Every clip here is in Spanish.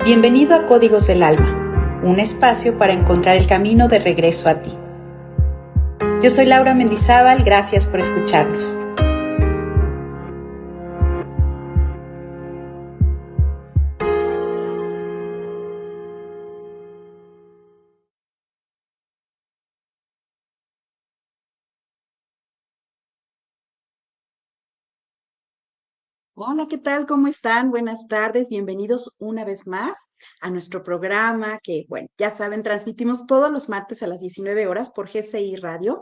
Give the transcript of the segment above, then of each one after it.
Bienvenido a Códigos del Alma, un espacio para encontrar el camino de regreso a ti. Yo soy Laura Mendizábal, gracias por escucharnos. Hola, ¿qué tal? ¿Cómo están? Buenas tardes, bienvenidos una vez más a nuestro programa que, bueno, ya saben, transmitimos todos los martes a las 19 horas por GCI Radio.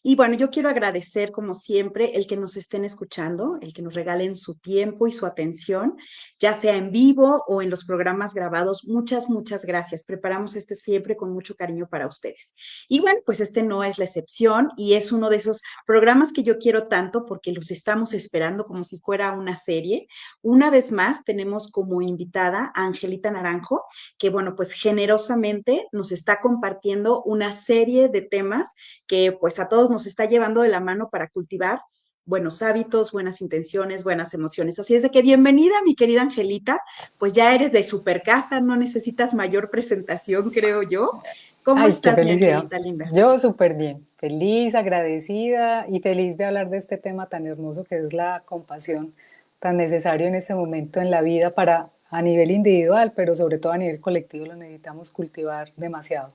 Y bueno, yo quiero agradecer, como siempre, el que nos estén escuchando, el que nos regalen su tiempo y su atención, ya sea en vivo o en los programas grabados. Muchas, muchas gracias. Preparamos este siempre con mucho cariño para ustedes. Y bueno, pues este no es la excepción y es uno de esos programas que yo quiero tanto porque los estamos esperando como si fuera una serie. Una vez más tenemos como invitada a Angelita Naranjo, que bueno, pues generosamente nos está compartiendo una serie de temas que pues a todos nos está llevando de la mano para cultivar buenos hábitos, buenas intenciones, buenas emociones. Así es de que bienvenida, mi querida Angelita, pues ya eres de super casa, no necesitas mayor presentación, creo yo. ¿Cómo Ay, qué estás, mi felicidad. Angelita linda? Yo súper bien, feliz, agradecida y feliz de hablar de este tema tan hermoso que es la compasión, tan necesario en este momento en la vida para a nivel individual, pero sobre todo a nivel colectivo lo necesitamos cultivar demasiado.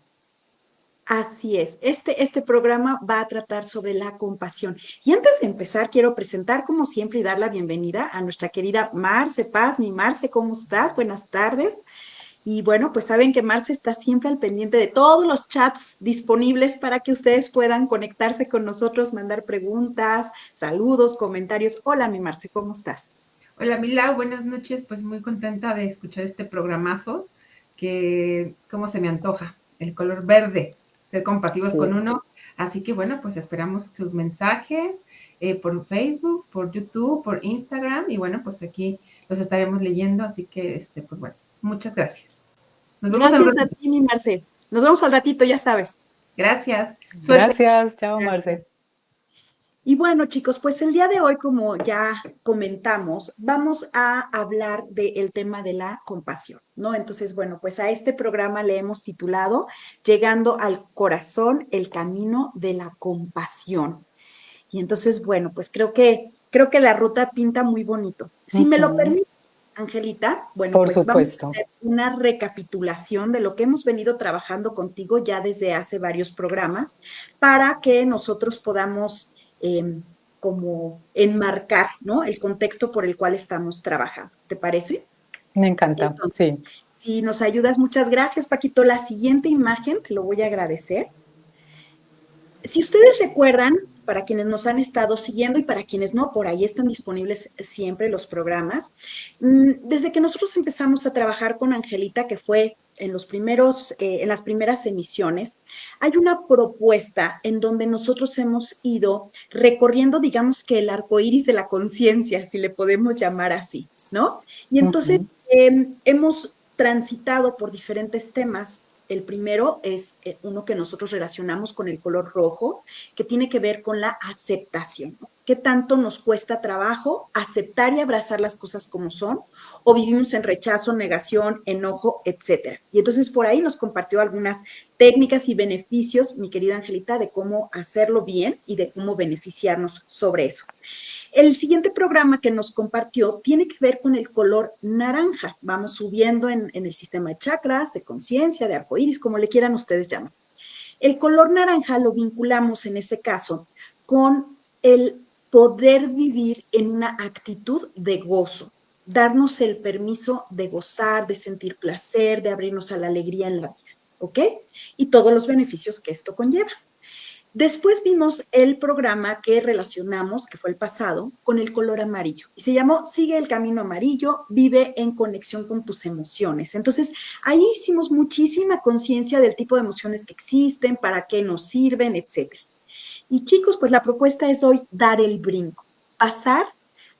Así es, este programa va a tratar sobre la compasión. Y antes de empezar, quiero presentar, como siempre, y dar la bienvenida a nuestra querida Marce Paz. Mi Marce, ¿cómo estás? Buenas tardes. Y bueno, pues saben que Marce está siempre al pendiente de todos los chats disponibles para que ustedes puedan conectarse con nosotros, mandar preguntas, saludos, comentarios. Hola, mi Marce, ¿cómo estás? Hola Mila, buenas noches, pues muy contenta de escuchar este programazo que cómo se me antoja, el color verde, ser compasivos con Sí, uno, así que bueno, pues esperamos sus mensajes por Facebook, por YouTube, por Instagram y bueno, pues aquí los estaremos leyendo, así que pues bueno, muchas gracias. Nos vemos en un Gracias a ratito. ti, mi Marce. Nos vemos al ratito, ya sabes. Gracias, suerte. gracias, chao Marce. Gracias. Y bueno, chicos, pues el día de hoy, como ya comentamos, vamos a hablar del tema de la compasión, ¿no? Entonces, bueno, pues a este programa le hemos titulado Llegando al corazón, el camino de la compasión. Y entonces, bueno, pues creo que la ruta pinta muy bonito. Si me lo Ujú, permite, Angelita, bueno, por pues vamos a supuesto. hacer una recapitulación de lo que hemos venido trabajando contigo ya desde hace varios programas para que nosotros podamos eh, como enmarcar, ¿no? El contexto por el cual estamos trabajando. ¿Te parece? Me encanta, Entonces, sí. si nos ayudas, muchas gracias, Paquito. La siguiente imagen, te lo voy a agradecer. Si ustedes recuerdan, para quienes nos han estado siguiendo y para quienes no, por ahí están disponibles siempre los programas. Desde que nosotros empezamos a trabajar con Angelita, que fue en las primeras emisiones, hay una propuesta en donde nosotros hemos ido recorriendo, digamos que el arco iris de la conciencia, si le podemos llamar así, ¿no? Y entonces Ujú, hemos transitado por diferentes temas. El primero es uno que nosotros relacionamos con el color rojo, que tiene que ver con la aceptación. ¿Qué tanto nos cuesta trabajo aceptar y abrazar las cosas como son? ¿O vivimos en rechazo, negación, enojo, etcétera? Y entonces por ahí nos compartió algunas técnicas y beneficios, mi querida Angelita, de cómo hacerlo bien y de cómo beneficiarnos sobre eso. El siguiente programa que nos compartió tiene que ver con el color naranja. Vamos subiendo en el sistema de chakras, de conciencia, de arcoíris, como le quieran ustedes llamar. El color naranja lo vinculamos en ese caso con el poder vivir en una actitud de gozo, darnos el permiso de gozar, de sentir placer, de abrirnos a la alegría en la vida, ¿ok? Y todos los beneficios que esto conlleva. Después vimos el programa que relacionamos, que fue el pasado, con el color amarillo. Y se llamó Sigue el camino amarillo, vive en conexión con tus emociones. Entonces, ahí hicimos muchísima conciencia del tipo de emociones que existen, para qué nos sirven, etcétera. Y chicos, pues la propuesta es hoy dar el brinco, pasar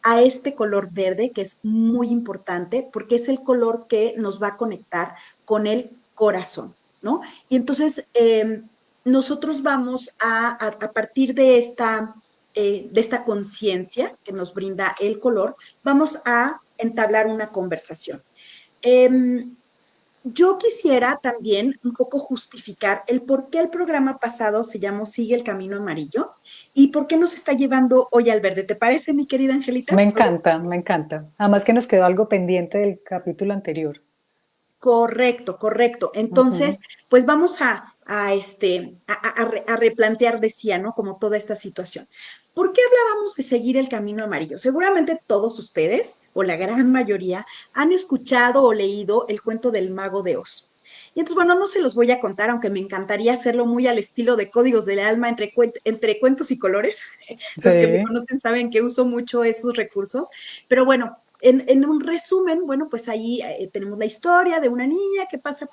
a este color verde, que es muy importante porque es el color que nos va a conectar con el corazón, ¿no? Y entonces nosotros vamos a partir de esta conciencia que nos brinda el color, vamos a entablar una conversación. Eh, Yo quisiera también un poco justificar el por qué el programa pasado se llamó Sigue el Camino Amarillo y por qué nos está llevando hoy al verde. ¿Te parece, mi querida Angelita? Me encanta, me encanta. Además que nos quedó algo pendiente del capítulo anterior. Correcto, correcto. Ujú. Entonces, pues vamos a replantear, decía, ¿no? Como toda esta situación. ¿Por qué hablábamos de seguir el camino amarillo? Seguramente todos ustedes, o la gran mayoría, han escuchado o leído el cuento del Mago de Oz. Y entonces, bueno, no se los voy a contar, aunque me encantaría hacerlo muy al estilo de Códigos del Alma entre cuentos y colores. Los que me Sí. conocen saben que uso mucho esos recursos. Pero bueno, un resumen, bueno, pues ahí tenemos la historia de una niña que pasa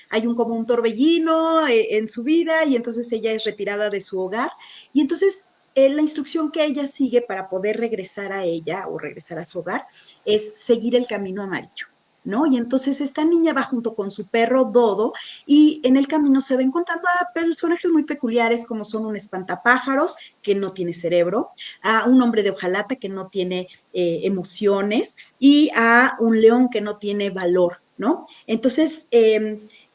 hay como un torbellino en su vida y entonces ella es retirada de su hogar y entonces la instrucción que ella sigue para poder regresar a ella o regresar a su hogar es seguir el camino amarillo. ¿No? Y entonces esta niña va junto con su perro Dodo y en el camino se va encontrando a personajes muy peculiares como son un espantapájaros que no tiene cerebro, a un hombre de hojalata que no tiene emociones y a un león que no tiene valor, ¿no? Entonces,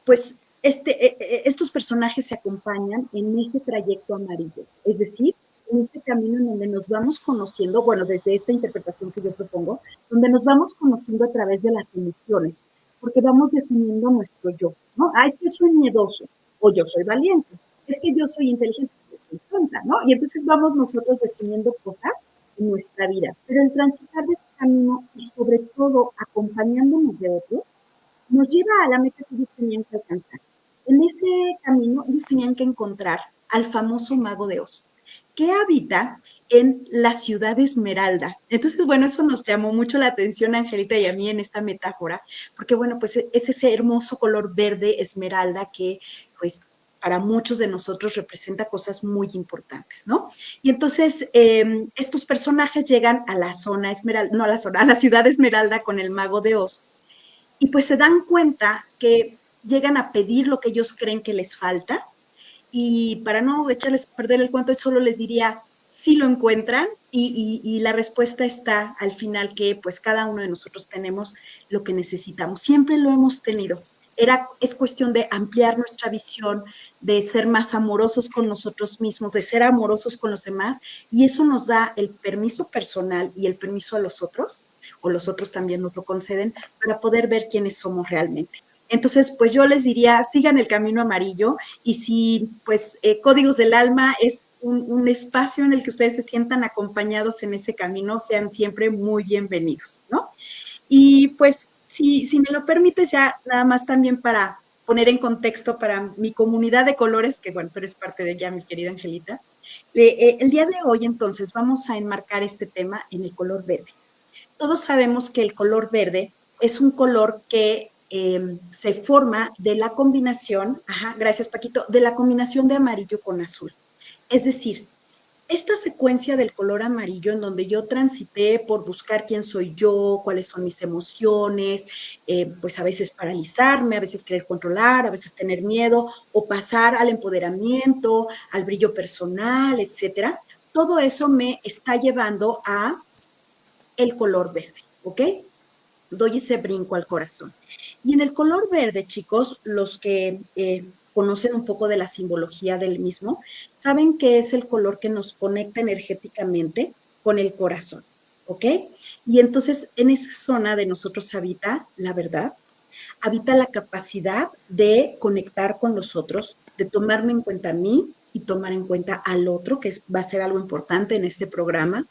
pues estos personajes se acompañan en ese trayecto amarillo, es decir, en ese camino en donde nos vamos conociendo, bueno, desde esta interpretación que yo propongo, donde nos vamos conociendo a través de las emociones, porque vamos definiendo nuestro yo, ¿no? Ah, es que soy miedoso, o yo soy valiente, es que yo soy inteligente, yo soy tonta, ¿no? Y entonces vamos nosotros definiendo cosas en nuestra vida, pero el transitar de ese camino y sobre todo acompañándonos de otros, nos lleva a la meta que ellos tenían que alcanzar. En ese camino ellos tenían que encontrar al famoso mago de Oz, que habita en la ciudad Esmeralda. Entonces, bueno, eso nos llamó mucho la atención a Angelita y a mí en esta metáfora, porque bueno, pues es ese hermoso color verde esmeralda que pues para muchos de nosotros representa cosas muy importantes, ¿no? Y entonces estos personajes llegan a la zona Esmeralda, no a la zona, a la ciudad Esmeralda con el mago de Oz, y pues se dan cuenta que llegan a pedir lo que ellos creen que les falta, y para no echarles a perder el cuento, solo les diría, si lo encuentran y la respuesta está al final que pues cada uno de nosotros tenemos lo que necesitamos, siempre lo hemos tenido. Es cuestión de ampliar nuestra visión, de ser más amorosos con nosotros mismos, de ser amorosos con los demás, y eso nos da el permiso personal y el permiso a los otros, o los otros también nos lo conceden, para poder ver quiénes somos realmente. Entonces, pues yo les diría, sigan el camino amarillo, y si, pues, Códigos del Alma es un espacio en el que ustedes se sientan acompañados en ese camino, sean siempre muy bienvenidos, ¿no? Y pues, si me lo permites, ya nada más también para poner en contexto para mi comunidad de colores, que bueno, tú eres parte de ella, mi querida Angelita. El día de hoy, entonces, vamos a enmarcar este tema en el color verde. Todos sabemos que el color verde es un color que se forma de la combinación, gracias Paquito, de la combinación de amarillo con azul. Es decir, esta secuencia del color amarillo en donde yo transité por buscar quién soy yo, cuáles son mis emociones, pues a veces paralizarme, a veces querer controlar, a veces tener miedo o pasar al empoderamiento, al brillo personal, etcétera. Todo eso me está llevando a el color verde, ¿ok? Doy ese brinco al corazón. Y en el color verde, chicos, los que conocen un poco de la simbología del mismo, saben que es el color que nos conecta energéticamente con el corazón, ¿ok? Y entonces en esa zona de nosotros habita la verdad, habita la capacidad de conectar con los otros, de tomarme en cuenta a mí y tomar en cuenta al otro, que va a ser algo importante en este programa.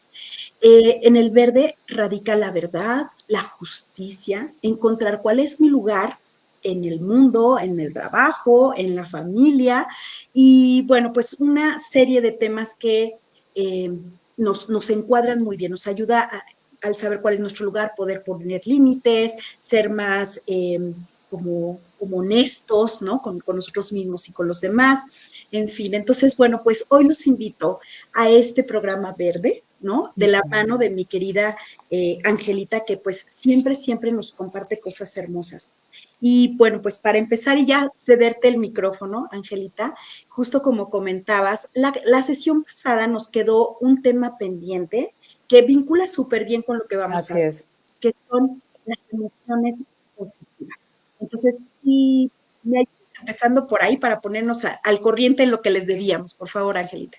En el verde radica la verdad, la justicia, encontrar cuál es mi lugar en el mundo, en el trabajo, en la familia y bueno, pues una serie de temas que nos encuadran muy bien, nos ayuda al saber cuál es nuestro lugar, poder poner límites, ser más como honestos, ¿no? Con nosotros mismos y con los demás, en fin. Entonces, bueno, pues hoy los invito a este programa verde, ¿no? De la mano de mi querida Angelita, que pues siempre, siempre nos comparte cosas hermosas. Y bueno, pues para empezar y ya cederte el micrófono, Angelita, justo como comentabas, la sesión pasada nos quedó un tema pendiente que vincula súper bien con lo que vamos a Así ver, es. que son las emociones positivas. Entonces, y me ayudas empezando por ahí para ponernos al corriente en lo que les debíamos, por favor, Angelita.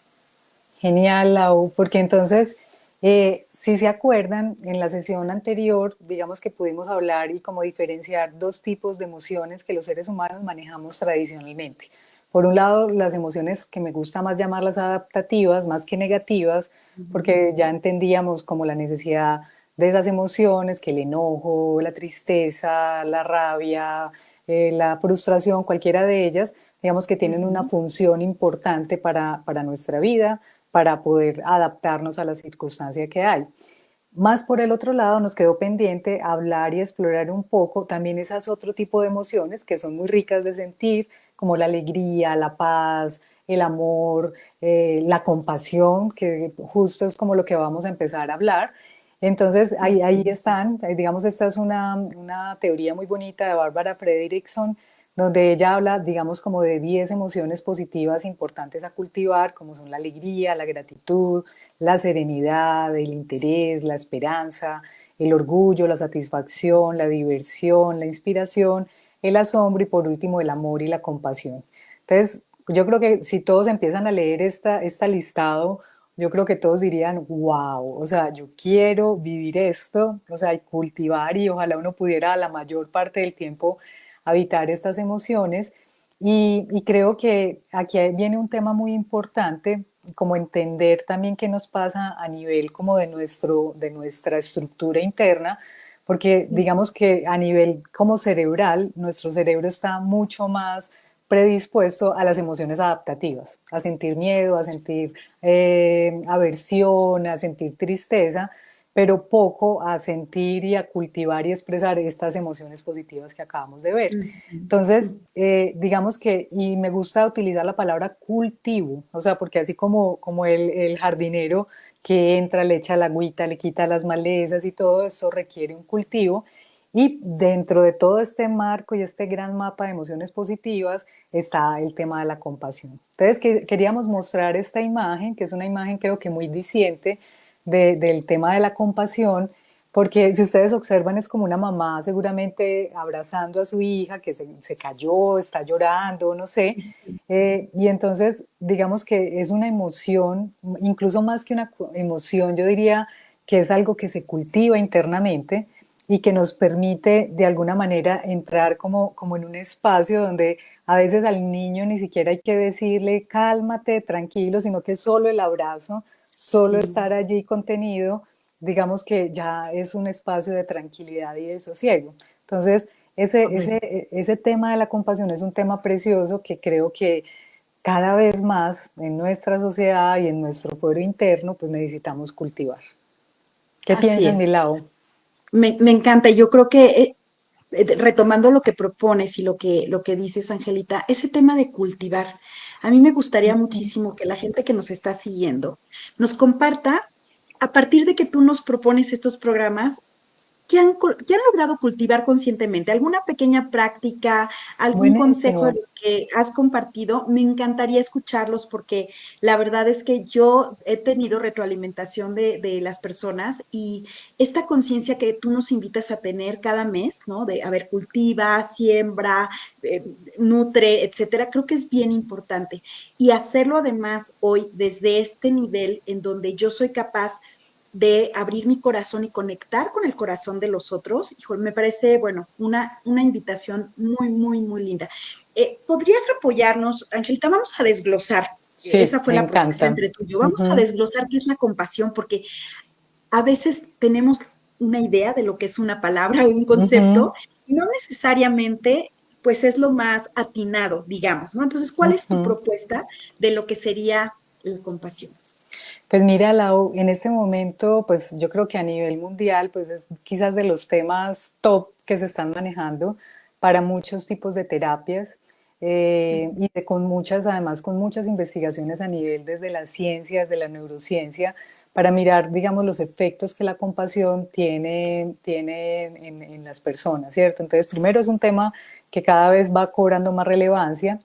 Genial, Lau, porque entonces, si se acuerdan, en la sesión anterior, digamos que pudimos hablar y como diferenciar dos tipos de emociones que los seres humanos manejamos tradicionalmente. Por un lado, las emociones que me gusta más llamarlas adaptativas, más que negativas, porque ya entendíamos como la necesidad de esas emociones, que el enojo, la tristeza, la rabia, la frustración, cualquiera de ellas, digamos que tienen una función importante para nuestra vida, para poder adaptarnos a la circunstancia que hay. Más por el otro lado, nos quedó pendiente hablar y explorar un poco también esas otro tipo de emociones que son muy ricas de sentir, como la alegría, la paz, el amor, la compasión, que justo es como lo que vamos a empezar a hablar. Entonces, ahí están, digamos, esta es una teoría muy bonita de Barbara Fredrickson, donde ella habla, digamos, como de 10 emociones positivas importantes a cultivar, como son la alegría, la gratitud, la serenidad, el interés, la esperanza, el orgullo, la satisfacción, la diversión, la inspiración, el asombro y por último el amor y la compasión. Entonces, yo creo que si todos empiezan a leer esta listado, yo creo que todos dirían, wow, o sea, yo quiero vivir esto, o sea, y cultivar y ojalá uno pudiera la mayor parte del tiempo habitar estas emociones. Y creo que aquí viene un tema muy importante, como entender también qué nos pasa a nivel como de nuestra estructura interna, porque digamos que a nivel como cerebral, nuestro cerebro está mucho más predispuesto a las emociones adaptativas, a sentir miedo, a sentir aversión, a sentir tristeza, pero poco a sentir y a cultivar y expresar estas emociones positivas que acabamos de ver. Entonces, digamos que, y me gusta utilizar la palabra cultivo, o sea, porque así como el jardinero que entra, le echa la agüita, le quita las malezas y todo eso requiere un cultivo. Y dentro de todo este marco y este gran mapa de emociones positivas está el tema de la compasión. Entonces queríamos mostrar esta imagen, que es una imagen creo que muy diciente del tema de la compasión, porque si ustedes observan es como una mamá seguramente abrazando a su hija que se cayó, está llorando, no sé, y entonces digamos que es una emoción, incluso más que una emoción, yo diría que es algo que se cultiva internamente y que nos permite de alguna manera entrar como en un espacio donde a veces al niño ni siquiera hay que decirle cálmate, tranquilo, sino que solo el abrazo, solo Sí, estar allí contenido, digamos que ya es un espacio de tranquilidad y de sosiego. Entonces, correcto. ese tema de la compasión es un tema precioso que creo que cada vez más en nuestra sociedad y en nuestro fuero interno, pues necesitamos cultivar. ¿Qué Así piensan, es. Milao? Me encanta. Yo creo que retomando lo que propones y lo que dices, Angelita, ese tema de cultivar, a mí me gustaría muchísimo que la gente que nos está siguiendo nos comparta, a partir de que tú nos propones estos programas, qué han logrado cultivar conscientemente? ¿Alguna pequeña práctica, algún consejo de Buenísimo. los que has compartido? Me encantaría escucharlos porque la verdad es que yo he tenido retroalimentación de las personas y esta conciencia que tú nos invitas a tener cada mes, ¿no? De, a ver, cultiva, siembra, eh, nutre, etcétera, creo que es bien importante. Y hacerlo además hoy desde este nivel en donde yo soy capaz de abrir mi corazón y conectar con el corazón de los otros, híjole, me parece, bueno, una invitación muy, muy, muy linda. ¿Podrías apoyarnos, Angelita? Vamos a desglosar, Sí, esa fue me la propuesta encanta. entre tú y yo, vamos a Ujú, desglosar qué es la compasión, porque a veces tenemos una idea de lo que es una palabra o un ujú, concepto, y no necesariamente pues es lo más atinado, digamos, ¿no? Entonces, ¿cuál es tu ujú. propuesta de lo que sería la compasión? Pues mira, Lau, en este momento, pues yo creo que a nivel mundial, pues es quizás de los temas top que se están manejando para muchos tipos de terapias con muchas, además con muchas investigaciones a nivel desde las ciencias, de la neurociencia, para mirar, digamos, los efectos que la compasión tiene en las personas, ¿cierto? Entonces, primero es un tema que cada vez va cobrando más relevancia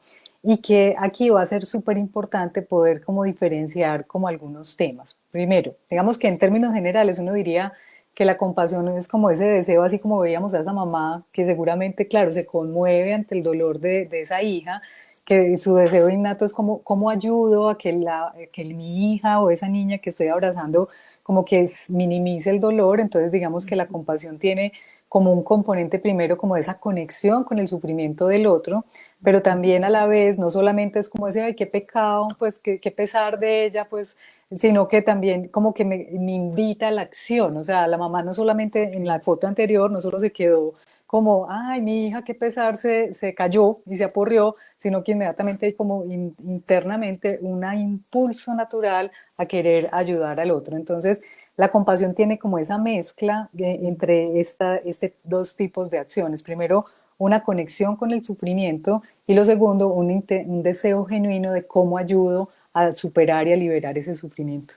y que aquí va a ser súper importante poder como diferenciar como algunos temas. Primero, digamos que en términos generales uno diría que la compasión es como ese deseo, así como veíamos a esa mamá que seguramente, claro, se conmueve ante el dolor de esa hija, que su deseo innato es como, ¿cómo ayudo a que, que mi hija o esa niña que estoy abrazando como que minimice el dolor? Entonces digamos que la compasión tiene como un componente primero como de esa conexión con el sufrimiento del otro, pero también a la vez no solamente es como ese, ay, qué pecado, pues qué pesar de ella, pues, sino que también como que me invita a la acción. O sea, la mamá no solamente en la foto anterior, no solo se quedó como, ay, mi hija, qué pesar, se cayó y se aporrió, sino que inmediatamente hay como internamente un impulso natural a querer ayudar al otro. Entonces, la compasión tiene como esa mezcla entre este dos tipos de acciones. Primero, una conexión con el sufrimiento y lo segundo, un deseo genuino de cómo ayudo a superar y a liberar ese sufrimiento.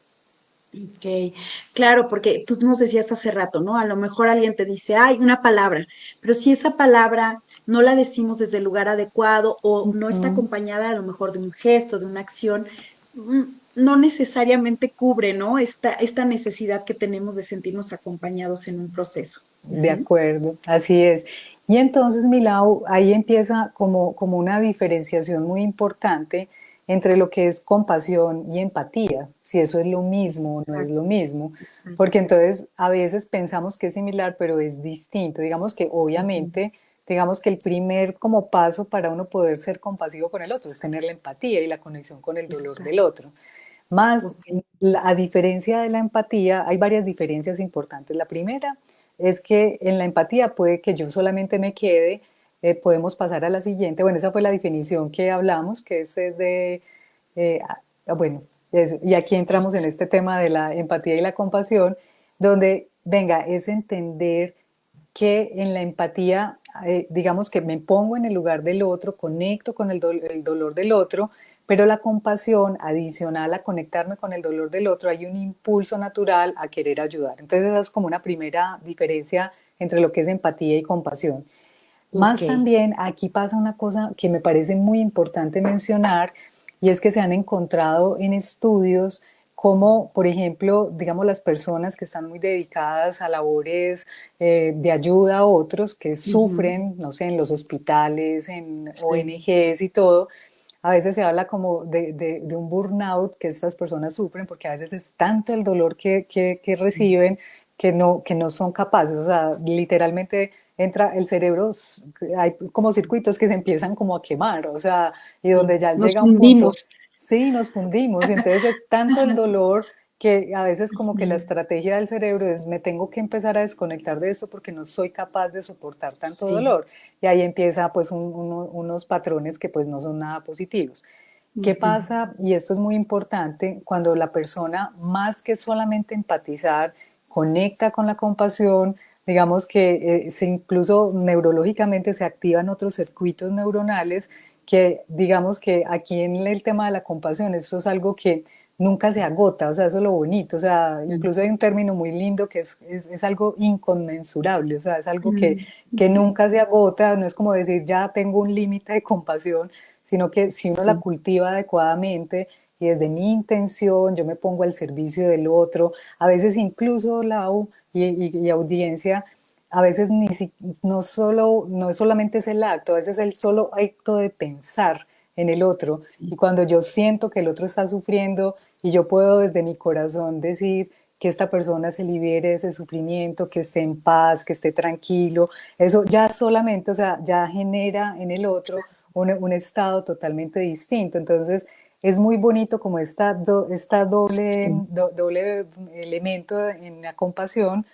Ok, claro, porque tú nos decías hace rato, ¿no? A lo mejor alguien te dice, ay, una palabra, pero si esa palabra no la decimos desde el lugar adecuado o no está Mm, acompañada a lo mejor de un gesto, de una acción, no necesariamente cubre, ¿no? Esta necesidad que tenemos de sentirnos acompañados en un proceso. de Ujú. acuerdo, así es. Y entonces, Milau, ahí empieza como una diferenciación muy importante entre lo que es compasión y empatía, si eso es lo mismo o no es Exacto, lo mismo, exacto. porque entonces a veces pensamos que es similar, pero es distinto. Digamos que Ujú. obviamente, digamos que el primer como paso para uno poder ser compasivo con el otro es tener la empatía y la conexión con el dolor del Exacto. otro. Más, Ok. a diferencia de la empatía, hay varias diferencias importantes. La primera es que en la empatía puede que yo solamente me quede, podemos pasar a la siguiente. Bueno, esa fue la definición que hablamos, que es de, eh, bueno, eso. Y aquí entramos en este tema de la empatía y la compasión, donde, venga, es entender que en la empatía, digamos que me pongo en el lugar del otro, conecto con el dolor del otro, pero la compasión adicional a conectarme con el dolor del otro, hay un impulso natural a querer ayudar. Entonces esa es como una primera diferencia entre lo que es empatía y compasión. Ok. Más también aquí pasa una cosa que me parece muy importante mencionar y es que se han encontrado en estudios como, por ejemplo, digamos, las personas que están muy dedicadas a labores de ayuda a otros que Ujú. sufren, no sé, en los hospitales, en Sí. ONGs y todo. A veces se habla como de un burnout que estas personas sufren porque a veces es tanto el dolor que Sí. reciben que no son capaces. O sea, literalmente entra el cerebro, hay como circuitos que se empiezan como a quemar, o sea, y Sí. donde ya Nos llega un punto, hundimos. sí, nos fundimos, y entonces es tanto el dolor que a veces como que la Ujú. estrategia del cerebro es me tengo que empezar a desconectar de esto porque no soy capaz de soportar tanto Sí. dolor, y ahí empieza pues unos patrones que pues no son nada positivos. ¿Qué Ujú. pasa? Y esto es muy importante, cuando la persona, más que solamente empatizar, conecta con la compasión, digamos que se incluso neurológicamente se activan otros circuitos neuronales que digamos que aquí en el tema de la compasión, esto es algo que nunca se agota, o sea, eso es lo bonito, o sea, incluso hay un término muy lindo que es algo inconmensurable, o sea, es algo que Ujú. nunca se agota, no es como decir ya tengo un límite de compasión, sino que si uno la Sí. cultiva adecuadamente y desde mi intención yo me pongo al servicio del otro, a veces incluso y audiencia, a veces no es solamente es el acto, a veces es el solo acto de pensar en el otro. Sí. Y cuando yo siento que el otro está sufriendo y yo puedo desde mi corazón decir que esta persona se libere de ese sufrimiento, que esté en paz, que esté tranquilo, eso ya solamente, o sea, ya genera en el otro un estado totalmente distinto. Entonces, es muy bonito como esta Sí. doble elemento en la compasión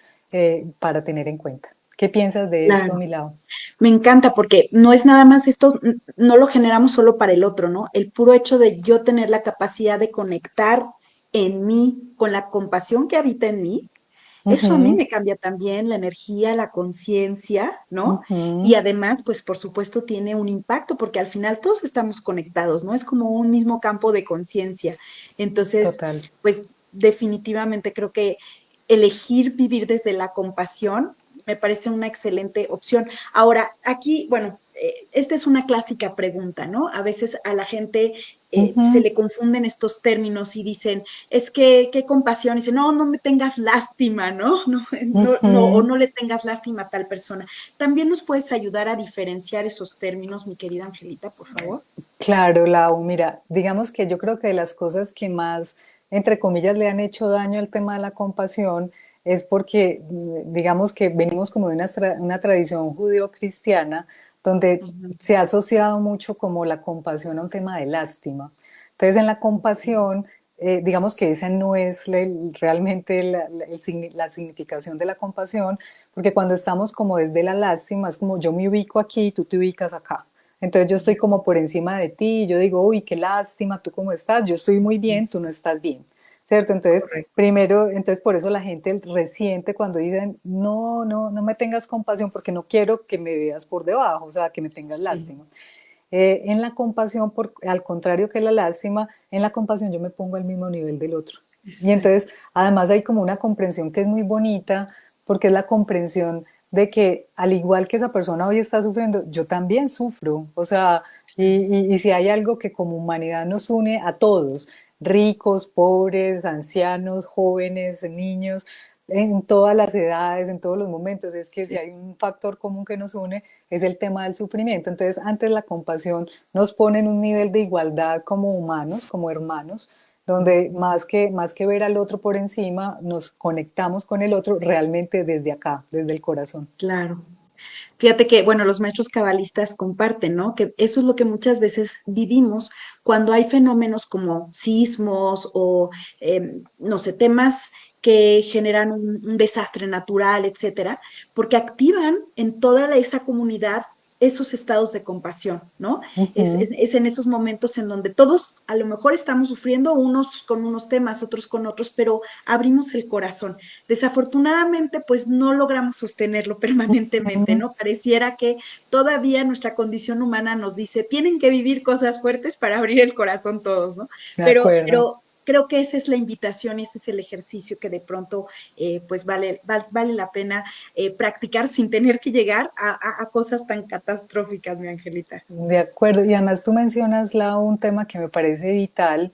para tener en cuenta. ¿Qué piensas de esto, Claro. Milao? Me encanta porque no es nada más esto, no lo generamos solo para el otro, ¿no? El puro hecho de yo tener la capacidad de conectar en mí con la compasión que habita en mí, eso a mí Ujú, me cambia también la energía, la conciencia, ¿no? Y ujú, además, pues por supuesto tiene un impacto porque al final todos estamos conectados, ¿no? Es como un mismo campo de conciencia. Entonces, total. pues definitivamente creo que elegir vivir desde la compasión me parece una excelente opción. Ahora, aquí, bueno, esta es una clásica pregunta, ¿no? A veces a la gente se Ujú, le confunden estos términos y dicen, es que, qué compasión, y dicen, no, no me tengas lástima, ¿no? No, no, no, o ujú. no le tengas lástima a tal persona. ¿También nos puedes ayudar a diferenciar esos términos, mi querida Angelita, por favor? Claro, Lau, mira, digamos que yo creo que de las cosas que más, entre comillas, le han hecho daño al tema de la compasión es porque, digamos que venimos como de una tradición judío-cristiana donde Ujú. se ha asociado mucho como la compasión a un tema de lástima. Entonces, en la compasión, digamos que esa no es realmente la significación de la compasión, porque cuando estamos como desde la lástima, es como yo me ubico aquí y tú te ubicas acá. Entonces yo estoy como por encima de ti, yo digo, uy, qué lástima, ¿tú cómo estás? Yo estoy muy bien, tú no estás bien, ¿cierto? Entonces, Correcto. primero, entonces por eso la gente resiente cuando dicen, no, no, no me tengas compasión porque no quiero que me veas por debajo, o sea, que me tengas Sí, lástima. En la compasión, al contrario que la lástima, en la compasión yo me pongo al mismo nivel del otro. Y exacto. entonces, además hay como una comprensión que es muy bonita, porque es la comprensión de que al igual que esa persona hoy está sufriendo, yo también sufro. O sea, y si hay algo que como humanidad nos une a todos, ricos, pobres, ancianos, jóvenes, niños, en todas las edades, en todos los momentos, es que si Sí. hay un factor común que nos une, es el tema del sufrimiento. Entonces, antes la compasión nos pone en un nivel de igualdad como humanos, como hermanos, donde más que ver al otro por encima, nos conectamos con el otro realmente desde acá, desde el corazón. Claro. Fíjate que, bueno, los maestros cabalistas comparten, ¿no? Que eso es lo que muchas veces vivimos cuando hay fenómenos como sismos o, no sé, temas que generan un desastre natural, etcétera, porque activan en toda esa comunidad esos estados de compasión, ¿no? Ujú. Es en esos momentos en donde todos a lo mejor estamos sufriendo, unos con unos temas, otros con otros, pero abrimos el corazón. Desafortunadamente, pues no logramos sostenerlo permanentemente, ¿no? Pareciera que todavía nuestra condición humana nos dice, tienen que vivir cosas fuertes para abrir el corazón todos, ¿no? De acuerdo. Pero creo que esa es la invitación y ese es el ejercicio que de pronto, pues vale la pena practicar sin tener que llegar a cosas tan catastróficas, mi Angelita. De acuerdo, y además tú mencionas, Lau, un tema que me parece vital,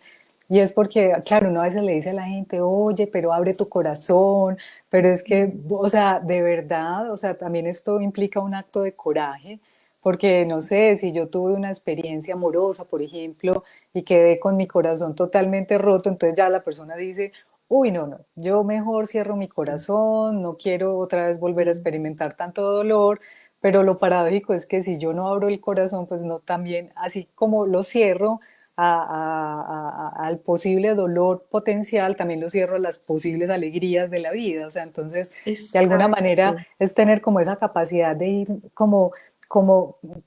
y es porque, claro, uno a veces le dice a la gente, oye, pero abre tu corazón, pero es que, o sea, de verdad, o sea, también esto implica un acto de coraje, porque no sé, si yo tuve una experiencia amorosa, por ejemplo, y quedé con mi corazón totalmente roto, entonces ya la persona dice, uy, no, no, yo mejor cierro mi corazón, no quiero otra vez volver a experimentar tanto dolor, pero lo paradójico es que si yo no abro el corazón, pues no también, así como lo cierro al posible dolor potencial, también lo cierro a las posibles alegrías de la vida. O sea, entonces, de alguna manera Exacto. es tener como esa capacidad de ir como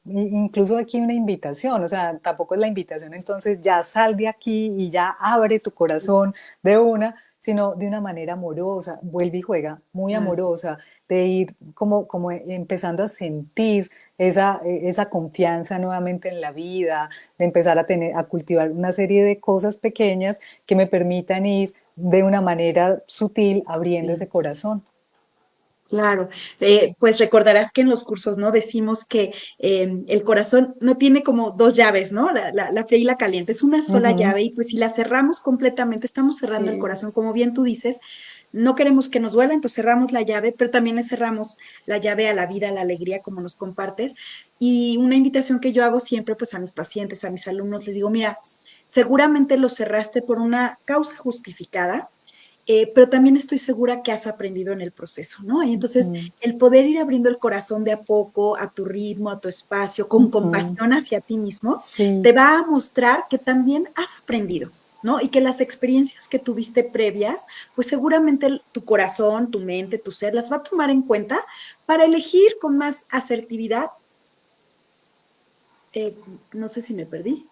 incluso aquí una invitación, o sea, tampoco es la invitación, entonces ya sal de aquí y ya abre tu corazón de una, sino de una manera amorosa, vuelve y juega, muy Ah, amorosa, de ir como empezando a sentir esa confianza nuevamente en la vida, de empezar a cultivar una serie de cosas pequeñas que me permitan ir de una manera sutil abriendo sí. ese corazón. Claro, pues recordarás que en los cursos, ¿no? Decimos que el corazón no tiene como dos llaves, ¿no? La fría y la caliente, es una sola Ujú. llave y pues si la cerramos completamente, estamos cerrando el Sí, corazón, como bien tú dices, no queremos que nos duela, entonces cerramos la llave, pero también le cerramos la llave a la vida, a la alegría, como nos compartes. Y una invitación que yo hago siempre, pues a mis pacientes, a mis alumnos, les digo, mira, seguramente lo cerraste por una causa justificada, pero también estoy segura que has aprendido en el proceso, ¿no? Y entonces ujú, el poder ir abriendo el corazón de a poco, a tu ritmo, a tu espacio, con ujú. compasión hacia ti mismo, Sí, te va a mostrar que también has aprendido, ¿no? Y que las experiencias que tuviste previas, pues seguramente tu corazón, tu mente, tu ser, las va a tomar en cuenta para elegir con más asertividad. Eh, no sé si me perdí.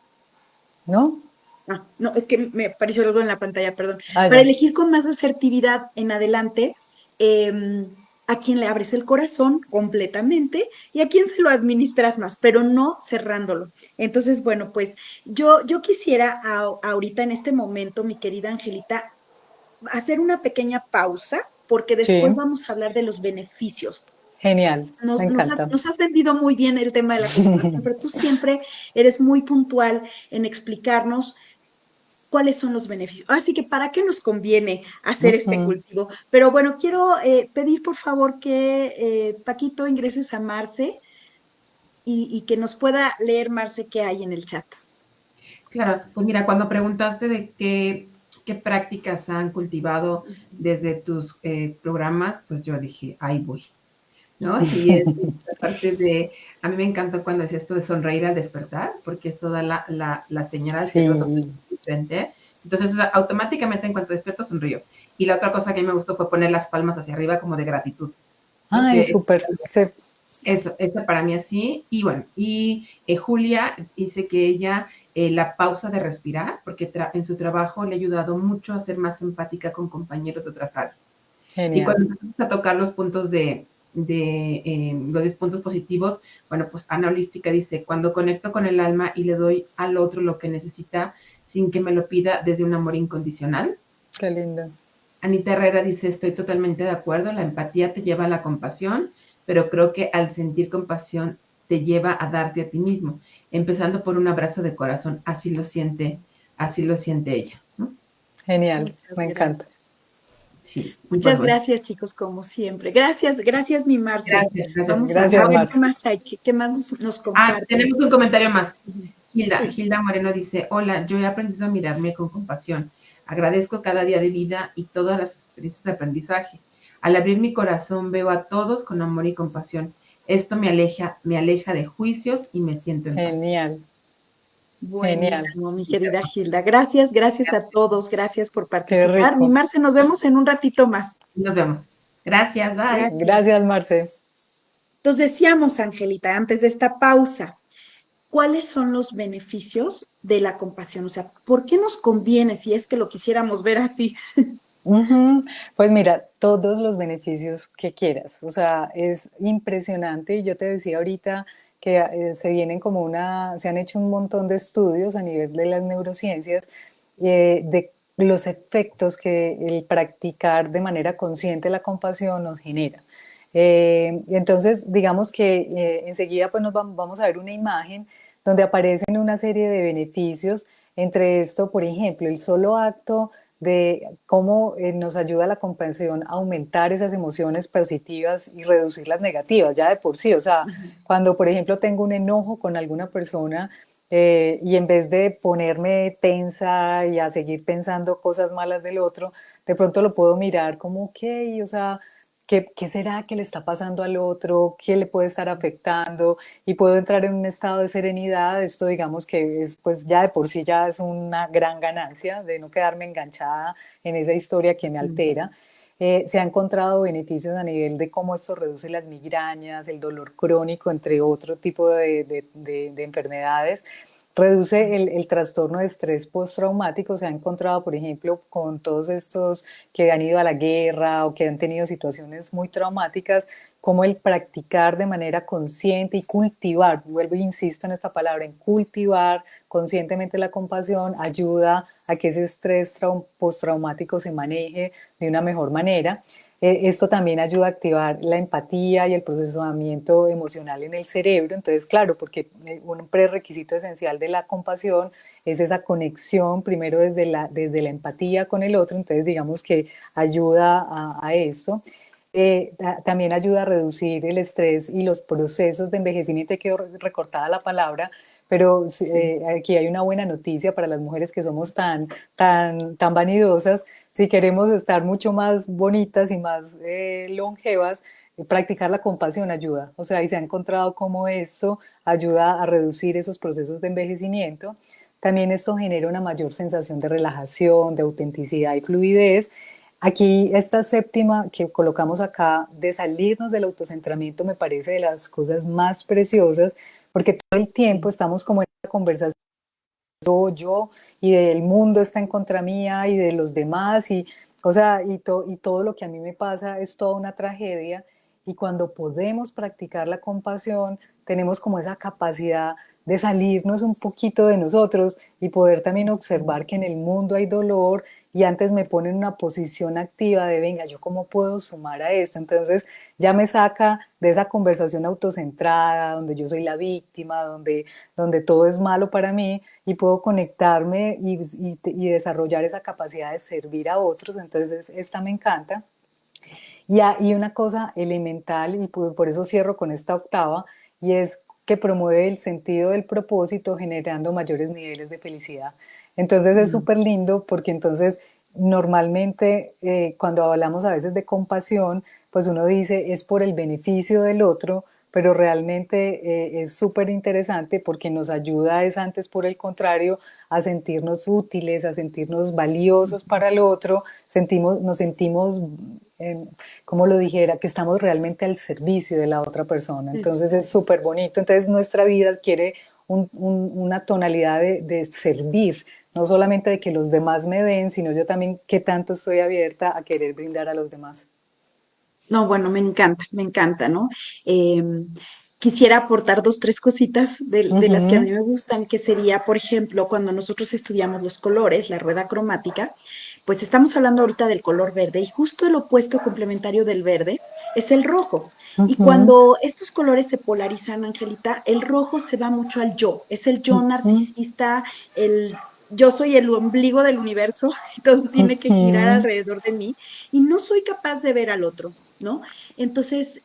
¿no? Ah, no, es que me apareció algo en la pantalla, perdón. Ah, Para ya. elegir con más asertividad en adelante eh, a quien le abres el corazón completamente y a quien se lo administras más, pero no cerrándolo. Entonces, bueno, pues yo quisiera ahorita en este momento, mi querida Angelita, hacer una pequeña pausa porque después Sí. vamos a hablar de los beneficios. Genial, me encanta. Nos has vendido muy bien el tema de la compasión, pero tú siempre eres muy puntual en explicarnos cuáles son los beneficios. Así que, ¿para qué nos conviene hacer este Ujú. cultivo? Pero bueno, quiero pedir por favor que Paquito ingreses a Marce y que nos pueda leer Marce qué hay en el chat. Claro, pues mira, cuando preguntaste de qué prácticas han cultivado desde tus programas, pues yo dije, ahí voy, ¿no? Y es esta parte de, a mí me encantó cuando decía esto de sonreír al despertar, porque eso da la señal al cerebro Sí, totalmente diferente. Entonces, o sea, automáticamente en cuanto despierto sonrío. Y la otra cosa que a mí me gustó fue poner las palmas hacia arriba como de gratitud. Creo ay, que es súper. eso para mí así. Y bueno, y Julia dice que ella, la pausa de respirar, porque en su trabajo le ha ayudado mucho a ser más empática con compañeros de otras áreas. Y Genial. cuando empiezas a tocar los puntos de los 10 puntos positivos, bueno, pues Ana Holística dice, cuando conecto con el alma y le doy al otro lo que necesita sin que me lo pida desde un amor incondicional. Qué lindo. Anita Herrera dice, estoy totalmente de acuerdo, la empatía te lleva a la compasión, pero creo que al sentir compasión te lleva a darte a ti mismo, empezando por un abrazo de corazón, así lo siente ella, ¿no? Genial, Muchas me encanta. gracias. Sí, pues Muchas bueno, gracias, chicos, como siempre. Gracias, gracias, mi Marce. gracias. Vamos a Gracias, ver qué Marce. más hay, qué más nos Ah, comparten. tenemos un comentario más. Sí. Hilda Moreno dice, hola, yo he aprendido a mirarme con compasión. Agradezco cada día de vida y todas las experiencias de aprendizaje. Al abrir mi corazón veo a todos con amor y compasión. Esto me aleja de juicios y me siento en paz. Genial, genial. Buenísimo, mi querida Gilda. Gracias, gracias a todos, gracias por Qué participar. Mi rico. Marce, nos vemos en un ratito más. Nos vemos. Gracias, bye. Gracias. Gracias, Marce. Entonces decíamos, Angelita, antes de esta pausa, ¿cuáles son los beneficios de la compasión? O sea, ¿por qué nos conviene si es que lo quisiéramos ver así? Ujú. Pues mira, todos los beneficios que quieras. O sea, es impresionante. Y yo te decía ahorita que se han hecho un montón de estudios a nivel de las neurociencias de los efectos que el practicar de manera consciente la compasión nos genera. Y entonces, digamos que enseguida pues vamos a ver una imagen donde aparecen una serie de beneficios. Entre esto, por ejemplo, el solo acto de cómo nos ayuda la comprensión a aumentar esas emociones positivas y reducir las negativas, ya de por sí. O sea, cuando, por ejemplo, tengo un enojo con alguna persona y en vez de ponerme tensa y a seguir pensando cosas malas del otro, de pronto lo puedo mirar como, ok, o sea, ¿qué será que le está pasando al otro? ¿Qué le puede estar afectando? Y puedo entrar en un estado de serenidad. Esto digamos que es, pues ya de por sí ya es una gran ganancia de no quedarme enganchada en esa historia que me altera. Se han encontrado beneficios a nivel de cómo esto reduce las migrañas, el dolor crónico, entre otro tipo de enfermedades. Reduce el trastorno de estrés postraumático. Se ha encontrado, por ejemplo, con todos estos que han ido a la guerra o que han tenido situaciones muy traumáticas, como el practicar de manera consciente y cultivar, vuelvo e insisto en esta palabra, en cultivar conscientemente la compasión, ayuda a que ese estrés postraumático se maneje de una mejor manera. Esto también ayuda a activar la empatía y el procesamiento emocional en el cerebro. Entonces, claro, porque un prerequisito esencial de la compasión es esa conexión primero desde la empatía con el otro. Entonces, digamos que ayuda a eso. También ayuda a reducir el estrés y los procesos de envejecimiento. Te quedó recortada la palabra, pero aquí hay una buena noticia para las mujeres que somos tan vanidosas. Si queremos estar mucho más bonitas y más longevas, practicar la compasión ayuda. O sea, y se ha encontrado cómo eso ayuda a reducir esos procesos de envejecimiento. También esto genera una mayor sensación de relajación, de autenticidad y fluidez. Aquí, esta séptima que colocamos acá de salirnos del autocentramiento me parece de las cosas más preciosas, porque todo el tiempo estamos como en esta conversación yo, y del mundo está en contra mía y de los demás, y, o sea, y todo lo que a mí me pasa es toda una tragedia, y cuando podemos practicar la compasión, tenemos como esa capacidad de salirnos un poquito de nosotros y poder también observar que en el mundo hay dolor y antes me pone en una posición activa de, venga, ¿yo cómo puedo sumar a esto? Entonces ya me saca de esa conversación autocentrada, donde yo soy la víctima, donde todo es malo para mí y puedo conectarme y desarrollar esa capacidad de servir a otros. Entonces esta me encanta. Y una cosa elemental, y por eso cierro con esta octava, y es que promueve el sentido del propósito generando mayores niveles de felicidad. Entonces es súper lindo porque entonces normalmente cuando hablamos a veces de compasión, pues uno dice es por el beneficio del otro, pero realmente es súper interesante porque nos ayuda es antes por el contrario a sentirnos útiles, a sentirnos valiosos para el otro, nos sentimos, como lo dijera, que estamos realmente al servicio de la otra persona. Entonces es súper bonito. Entonces nuestra vida adquiere una tonalidad de servir, no solamente de que los demás me den, sino yo también qué tanto estoy abierta a querer brindar a los demás. No, bueno, me encanta, ¿no? Eh, Quisiera aportar dos, tres cositas de las que a Ujú, mí me gustan, que sería, por ejemplo, cuando nosotros estudiamos los colores, la rueda cromática, pues estamos hablando ahorita del color verde y justo el opuesto complementario del verde es el rojo. Y ujú, cuando estos colores se polarizan, Angelita, el rojo se va mucho al yo, es el yo ujú, narcisista, el yo soy el ombligo del universo y todo tiene que girar ujú. alrededor de mí y no soy capaz de ver al otro, ¿no? Entonces,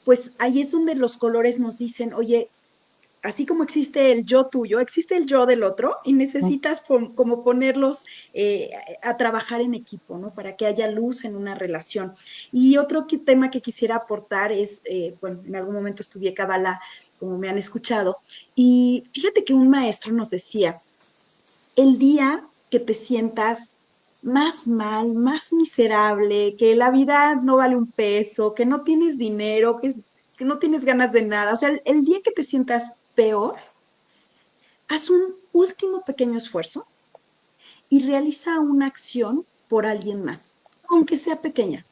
pues ahí es donde los colores nos dicen, oye, así como existe el yo tuyo, existe el yo del otro y necesitas como ponerlos a trabajar en equipo, ¿no? Para que haya luz en una relación. Y otro tema que quisiera aportar es, bueno, en algún momento estudié Kabbalah, como me han escuchado, y fíjate que un maestro nos decía, el día que te sientas más mal, más miserable, que la vida no vale un peso, que no tienes dinero, que no tienes ganas de nada, o sea, el día que te sientas peor, haz un último pequeño esfuerzo y realiza una acción por alguien más, aunque sea pequeña,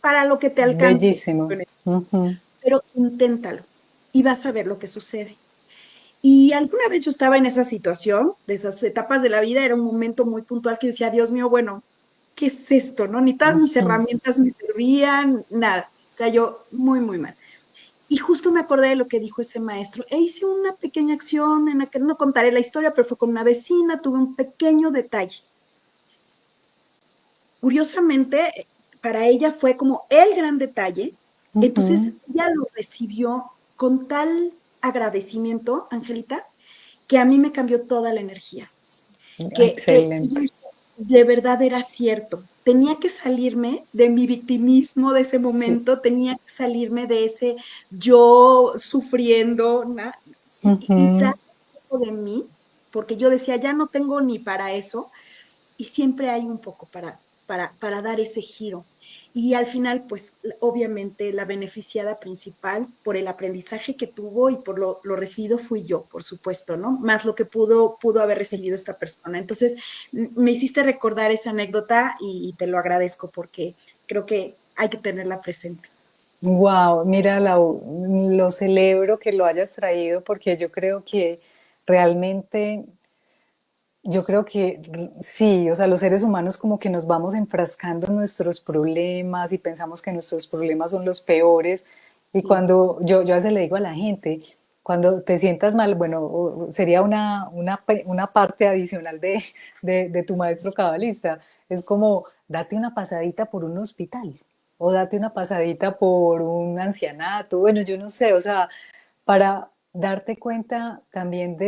para lo que te alcance, Bellísimo. Ujú. pero inténtalo y vas a ver lo que sucede. Y alguna vez yo estaba en esa situación, de esas etapas de la vida, era un momento muy puntual que yo decía, Dios mío, bueno, ¿qué es esto? ¿No? Ni todas mis Ujú. herramientas me servían, nada. O sea, yo muy, muy mal. Y justo me acordé de lo que dijo ese maestro e hice una pequeña acción en la que no contaré la historia, pero fue con una vecina, tuve un pequeño detalle. Curiosamente, para ella fue como el gran detalle, Ujú. entonces ella lo recibió con tal agradecimiento, Angelita, que a mí me cambió toda la energía. Que yo Excelente. dije, de verdad era cierto. Tenía que salirme de mi victimismo de ese Sí. momento, tenía que salirme de ese yo sufriendo, ¿no? Y Ujú. traer un poco de mí, porque yo decía, ya no tengo ni para eso, y siempre hay un poco para dar ese giro. Y al final, pues obviamente la beneficiada principal por el aprendizaje que tuvo y por lo recibido fui yo, por supuesto, ¿no? Más lo que pudo haber Sí. recibido esta persona. Entonces, me hiciste recordar esa anécdota y te lo agradezco porque creo que hay que tenerla presente. Wow, mira, lo celebro que lo hayas traído porque yo creo que realmente, yo creo que sí, o sea, los seres humanos como que nos vamos enfrascando en nuestros problemas y pensamos que nuestros problemas son los peores. Y Sí, cuando yo a veces le digo a la gente, cuando te sientas mal, bueno, sería una parte adicional de tu maestro cabalista, es como date una pasadita por un hospital o date una pasadita por un ancianato, bueno, yo no sé, o sea, para darte cuenta también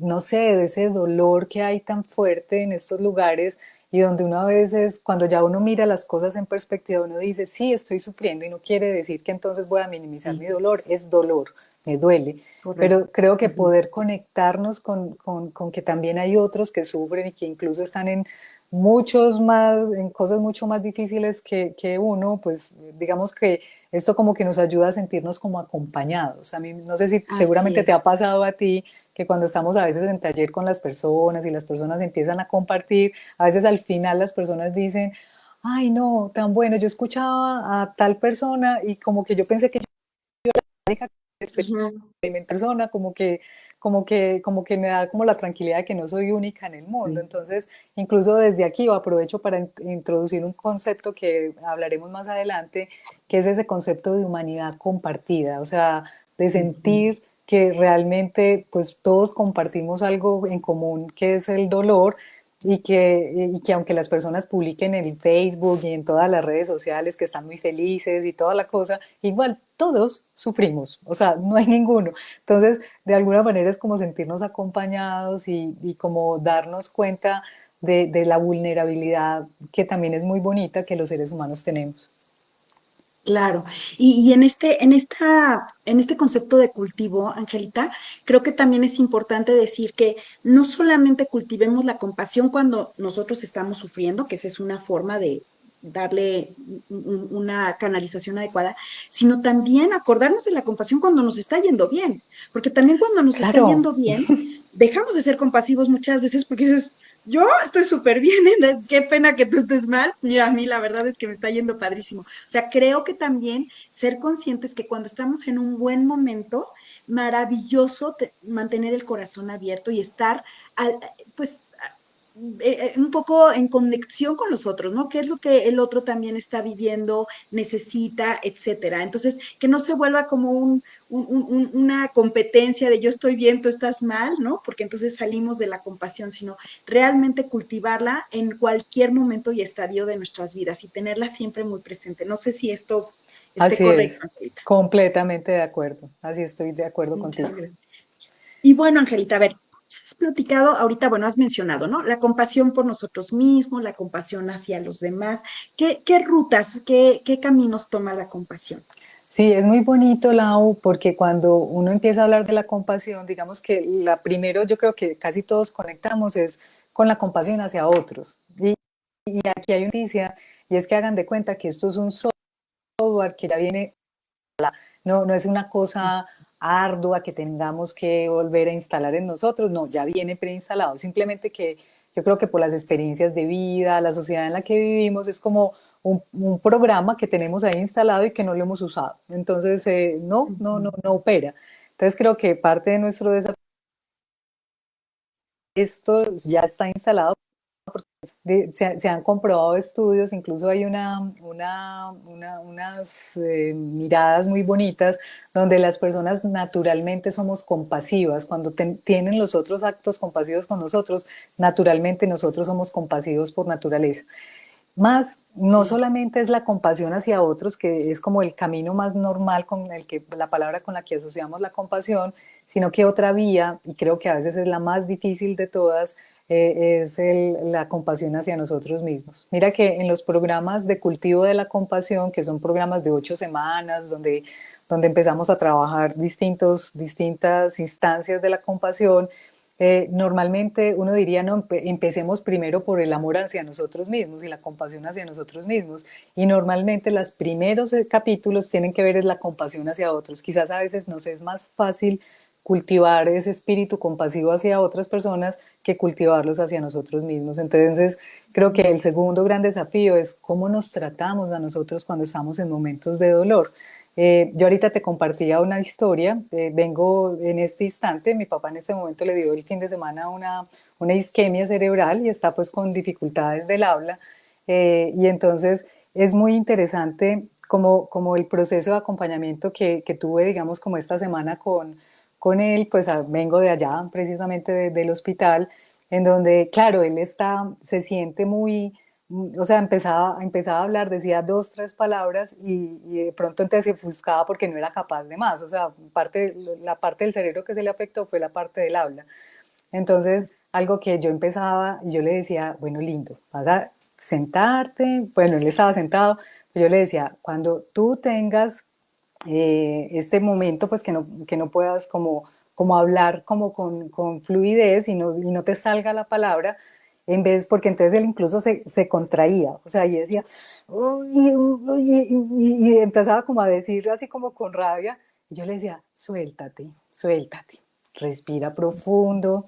no sé, de ese dolor que hay tan fuerte en estos lugares y donde uno a veces, cuando ya uno mira las cosas en perspectiva, uno dice, sí, estoy sufriendo y no quiere decir que entonces voy a minimizar sí, mi dolor, es dolor, me duele. correcto. Pero creo que Ujú. poder conectarnos con que también hay otros que sufren y que incluso están en muchos más, en cosas mucho más difíciles que uno, pues digamos que esto como que nos ayuda a sentirnos como acompañados. A mí no sé si Así seguramente te es. ha pasado a ti que cuando estamos a veces en taller con las personas y las personas empiezan a compartir, a veces al final las personas dicen, ay no, tan bueno, yo escuchaba a tal persona y como que yo pensé que yo Ujú. persona, como que me da como la tranquilidad de que no soy única en el mundo. Entonces, incluso desde aquí aprovecho para introducir un concepto que hablaremos más adelante, que es ese concepto de humanidad compartida, o sea, de sentir que realmente pues todos compartimos algo en común, que es el dolor, y que aunque las personas publiquen en Facebook y en todas las redes sociales que están muy felices y toda la cosa, igual todos sufrimos, o sea, no hay ninguno. Entonces, de alguna manera es como sentirnos acompañados y como darnos cuenta de la vulnerabilidad que también es muy bonita que los seres humanos tenemos. Claro. Y en este concepto de cultivo, Angelita, creo que también es importante decir que no solamente cultivemos la compasión cuando nosotros estamos sufriendo, que esa es una forma de darle una canalización adecuada, sino también acordarnos de la compasión cuando nos está yendo bien, porque también cuando nos está Claro, yendo bien, dejamos de ser compasivos muchas veces porque dices, yo estoy súper bien, ¿eh? Qué pena que tú estés mal. Mira, a mí la verdad es que me está yendo padrísimo. O sea, creo que también ser conscientes que cuando estamos en un buen momento, maravilloso mantener el corazón abierto y estar, pues, un poco en conexión con los otros, ¿no? ¿Qué es lo que el otro también está viviendo, necesita, etcétera? Entonces, que no se vuelva como una competencia de yo estoy bien, tú estás mal, ¿no? Porque entonces salimos de la compasión, sino realmente cultivarla en cualquier momento y estadio de nuestras vidas y tenerla siempre muy presente. No sé si esto esté así correcto, es, Angelita. completamente de acuerdo, así estoy de acuerdo Muchas contigo. gracias. Y bueno, Angelita, a ver, has platicado, ahorita, bueno, has mencionado, ¿no? La compasión por nosotros mismos, la compasión hacia los demás. ¿Qué rutas, qué caminos toma la compasión? Sí, es muy bonito, Lau, porque cuando uno empieza a hablar de la compasión, digamos que la primero, yo creo que casi todos conectamos es con la compasión hacia otros. Y aquí hay una noticia, y es que hagan de cuenta que esto es un software que ya viene, no es una cosa ardua que tengamos que volver a instalar en nosotros, no, ya viene preinstalado, simplemente que yo creo que por las experiencias de vida, la sociedad en la que vivimos, es como un programa que tenemos ahí instalado y que no lo hemos usado. Entonces, no opera. Entonces, creo que parte de nuestro desafío, esto ya está instalado. Se han comprobado estudios, incluso hay unas miradas muy bonitas donde las personas naturalmente somos compasivas. Cuando tienen los otros actos compasivos con nosotros, naturalmente nosotros somos compasivos por naturaleza. Más, no solamente es la compasión hacia otros, que es como el camino más normal con el que la palabra con la que asociamos la compasión, sino que otra vía, y creo que a veces es la más difícil de todas, es la compasión hacia nosotros mismos. Mira que en los programas de cultivo de la compasión, que son programas de 8 semanas, donde empezamos a trabajar distintas instancias de la compasión, normalmente uno diría, no, empecemos primero por el amor hacia nosotros mismos y la compasión hacia nosotros mismos. Y normalmente los primeros capítulos tienen que ver es la compasión hacia otros. Quizás a veces nos es más fácil cultivar ese espíritu compasivo hacia otras personas que cultivarlos hacia nosotros mismos. Entonces, creo que el segundo gran desafío es cómo nos tratamos a nosotros cuando estamos en momentos de dolor. Yo ahorita te compartía una historia, vengo en este instante, mi papá en este momento le dio el fin de semana una isquemia cerebral y está pues con dificultades del habla, y entonces es muy interesante como el proceso de acompañamiento que tuve, digamos, como esta semana con él, pues vengo de allá, precisamente del hospital, en donde, claro, se siente muy, o sea, empezaba a hablar, decía 2, 3 palabras y de pronto entonces se ofuscaba porque no era capaz de más. O sea, la parte del cerebro que se le afectó fue la parte del habla. Entonces, algo que yo empezaba y yo le decía, bueno, lindo, vas a sentarte. Bueno, él estaba sentado, pero yo le decía, cuando tú tengas este momento, pues que no puedas como hablar como con fluidez y no te salga la palabra, porque entonces él incluso se contraía, o sea, y decía, "Uy, uy", y empezaba como a decir así como con rabia, y yo le decía, suéltate, suéltate, respira profundo,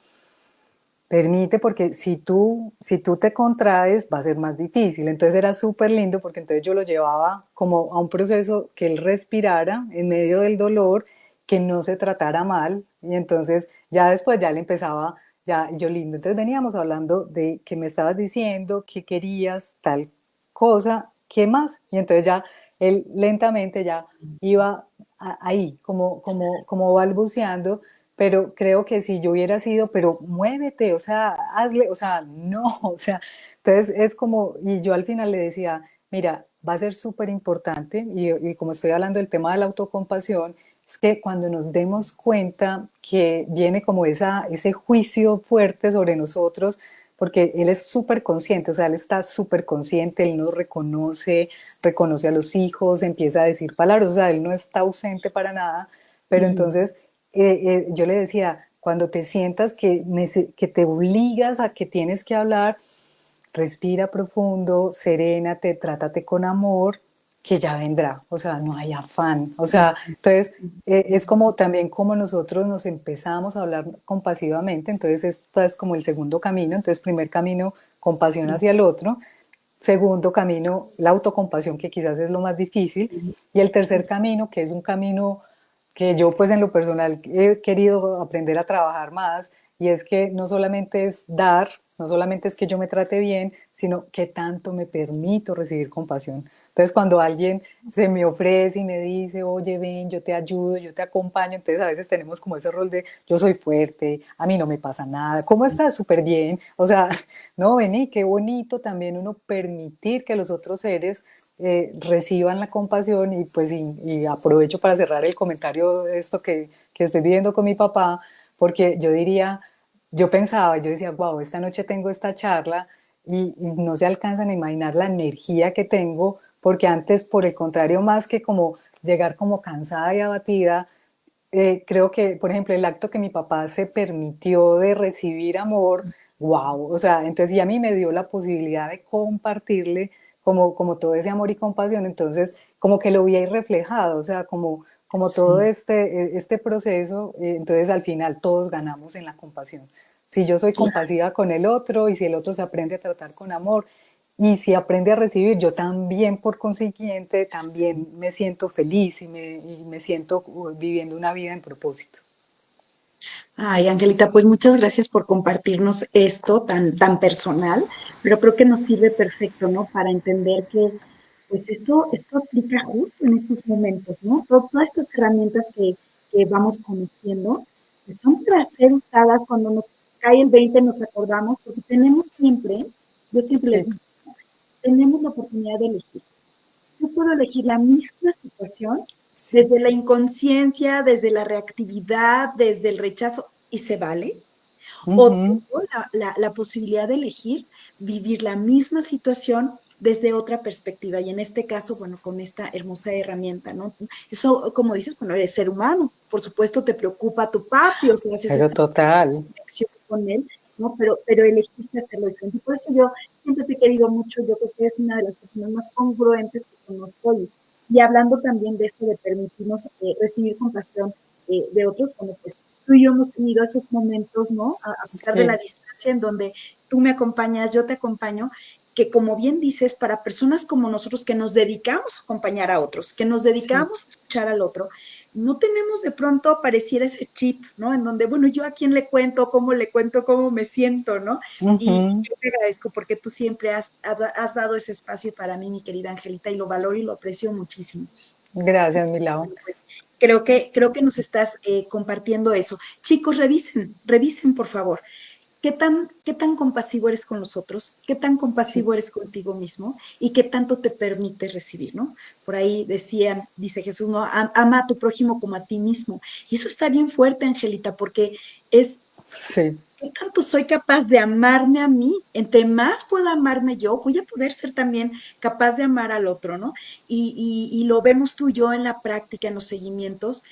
permite, porque si tú te contraes va a ser más difícil. Entonces era súper lindo porque entonces yo lo llevaba como a un proceso que él respirara en medio del dolor que no se tratara mal, y entonces ya después ya le empezaba, ya yo lindo, entonces veníamos hablando de que me estabas diciendo que querías tal cosa, ¿qué más? Y entonces ya él lentamente ya iba ahí, como balbuceando, pero creo que si yo hubiera sido, pero muévete, o sea, hazle, o sea, no, o sea, entonces es como, y yo al final le decía, mira, va a ser súper importante, y como estoy hablando del tema de la autocompasión, es que cuando nos demos cuenta que viene como ese juicio fuerte sobre nosotros, porque él es súper consciente, o sea, él está súper consciente, él nos reconoce, reconoce a los hijos, empieza a decir palabras, o sea, él no está ausente para nada, pero entonces yo le decía, cuando te sientas que te obligas a que tienes que hablar, respira profundo, serénate, trátate con amor, que ya vendrá, o sea, no hay afán, o sea, entonces es como también como nosotros nos empezamos a hablar compasivamente, entonces esto es como el segundo camino, entonces primer camino, compasión hacia el otro, segundo camino, la autocompasión, que quizás es lo más difícil, y el tercer camino, que es un camino que yo pues en lo personal he querido aprender a trabajar más, y es que no solamente es dar, no solamente es que yo me trate bien, sino que tanto me permito recibir compasión. Entonces cuando alguien se me ofrece y me dice, oye, ven, yo te ayudo, yo te acompaño, entonces a veces tenemos como ese rol de yo soy fuerte, a mí no me pasa nada, ¿cómo estás? Súper bien. O sea, no, vení, qué bonito también uno permitir que los otros seres reciban la compasión, y pues y aprovecho para cerrar el comentario de esto que estoy viviendo con mi papá, porque yo diría, yo pensaba, yo decía, wow, esta noche tengo esta charla y no se alcanzan a imaginar la energía que tengo, porque antes, por el contrario, más que como llegar como cansada y abatida, creo que, por ejemplo, el acto que mi papá se permitió de recibir amor, wow, o sea, entonces y a mí me dio la posibilidad de compartirle como todo ese amor y compasión, entonces como que lo vi ahí reflejado, o sea, como todo Sí, este proceso, entonces al final todos ganamos en la compasión. Si yo soy claro. compasiva con el otro y si el otro se aprende a tratar con amor y si aprende a recibir, yo también por consiguiente también me siento feliz y me siento viviendo una vida en propósito. Ay, Angelita, pues muchas gracias por compartirnos esto tan personal, pero creo que nos sirve perfecto, ¿no? Para entender que, pues esto aplica justo en esos momentos, ¿no? Todas estas herramientas que vamos conociendo, pues son para ser usadas cuando nos cae el 20, nos acordamos, porque tenemos siempre, yo siempre les Sí, digo, tenemos la oportunidad de elegir. Yo puedo elegir la misma situación sí. desde la inconsciencia, desde la reactividad, desde el rechazo, y se vale. O Ujú. tengo la posibilidad de elegir vivir la misma situación desde otra perspectiva. Y en este caso, bueno, con esta hermosa herramienta, ¿no? Eso, como dices, bueno, eres ser humano. Por supuesto, te preocupa tu papi, o sea, haces Pero esa total. conexión con él, ¿no? Pero elegiste hacerlo diferente. Y por eso yo siempre te he querido mucho. Yo creo que eres una de las personas más congruentes que conozco. Y hablando también de esto de permitirnos recibir compasión de otros, bueno, pues tú y yo hemos tenido esos momentos, ¿no? A pesar de la Sí, distancia en donde tú me acompañas, yo te acompaño, que como bien dices, para personas como nosotros que nos dedicamos a acompañar a otros, que nos sí. dedicamos a escuchar al otro, no tenemos de pronto pareciera ese chip, ¿no? En donde, bueno, yo a quién le cuento, cómo me siento, ¿no? Y Ujú. yo te agradezco porque tú siempre has dado ese espacio para mí, mi querida Angelita, y lo valoro y lo aprecio muchísimo. Gracias, Milao. Bueno, pues creo que nos estás compartiendo eso. Chicos, revisen, por favor. Qué tan compasivo eres con los otros? ¿Qué tan Sí, compasivo eres contigo mismo? ¿Y qué tanto te permite recibir, no? Por ahí dice Jesús, ¿no? Ama a tu prójimo como a ti mismo. Y eso está bien fuerte, Angelita, porque es sí. ¿qué tanto soy capaz de amarme a mí? Entre más puedo amarme yo, voy a poder ser también capaz de amar al otro, ¿no? Y lo vemos tú y yo en la práctica, en los seguimientos.